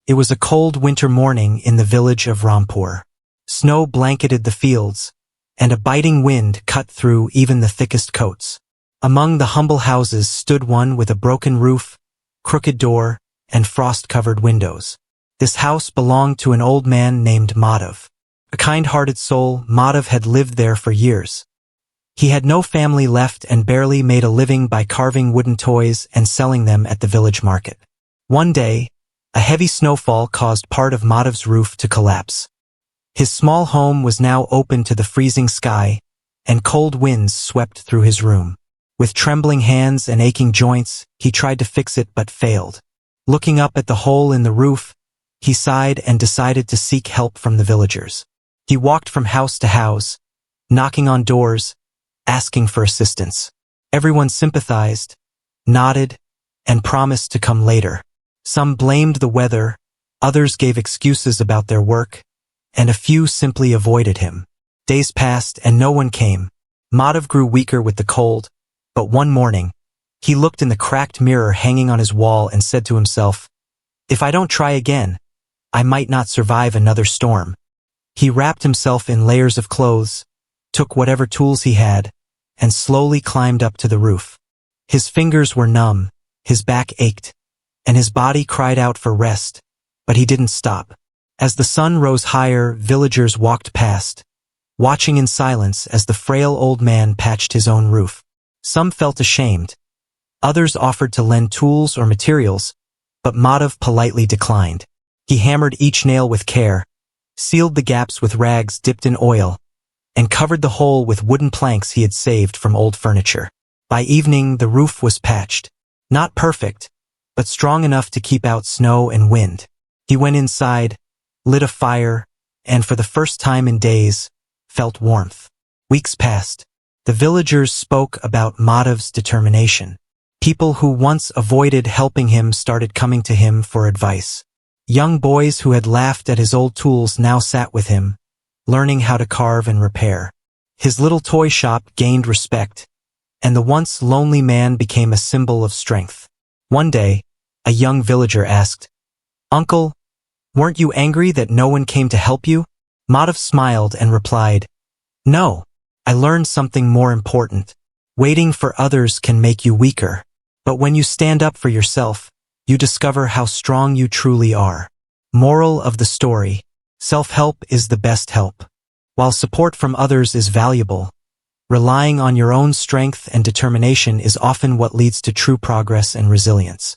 It was a cold winter morning in the village of Rampur. Snow blanketed the fields, and a biting wind cut through even the thickest coats. Among the humble houses stood one with a broken roof, crooked door, and frost-covered windows. This house belonged to an old man named Madhav. A kind-hearted soul, Madhav had lived there for years. He had no family left and barely made a living by carving wooden toys and selling them at the village market. One day, a heavy snowfall caused part of Madhav's roof to collapse. His small home was now open to the freezing sky, and cold winds swept through his room. With trembling hands and aching joints, he tried to fix it but failed. Looking up at the hole in the roof, he sighed and decided to seek help from the villagers. He walked from house to house, knocking on doors, asking for assistance. Everyone sympathized, nodded, and promised to come later. Some blamed the weather, others gave excuses about their work, and a few simply avoided him. Days passed and no one came. Madhav grew weaker with the cold, but one morning, he looked in the cracked mirror hanging on his wall and said to himself, "If I don't try again, I might not survive another storm." He wrapped himself in layers of clothes, took whatever tools he had, and slowly climbed up to the roof. His fingers were numb, his back ached, and his body cried out for rest, but he didn't stop. As the sun rose higher, villagers walked past, watching in silence as the frail old man patched his own roof. Some felt ashamed. Others offered to lend tools or materials, but Madhav politely declined. He hammered each nail with care, sealed the gaps with rags dipped in oil, and covered the hole with wooden planks he had saved from old furniture. By evening, the roof was patched. Not perfect, but strong enough to keep out snow and wind. He went inside, lit a fire, and for the first time in days, felt warmth. Weeks passed. The villagers spoke about Madhav's determination. People who once avoided helping him started coming to him for advice. Young boys who had laughed at his old tools now sat with him, learning how to carve and repair. His little toy shop gained respect, and the once lonely man became a symbol of strength. One day, a young villager asked, "Uncle, weren't you angry that no one came to help you?" Madhav smiled and replied, "No, I learned something more important. Waiting for others can make you weaker, but when you stand up for yourself, you discover how strong you truly are." Moral of the story: self-help is the best help. While support from others is valuable, relying on your own strength and determination is often what leads to true progress and resilience.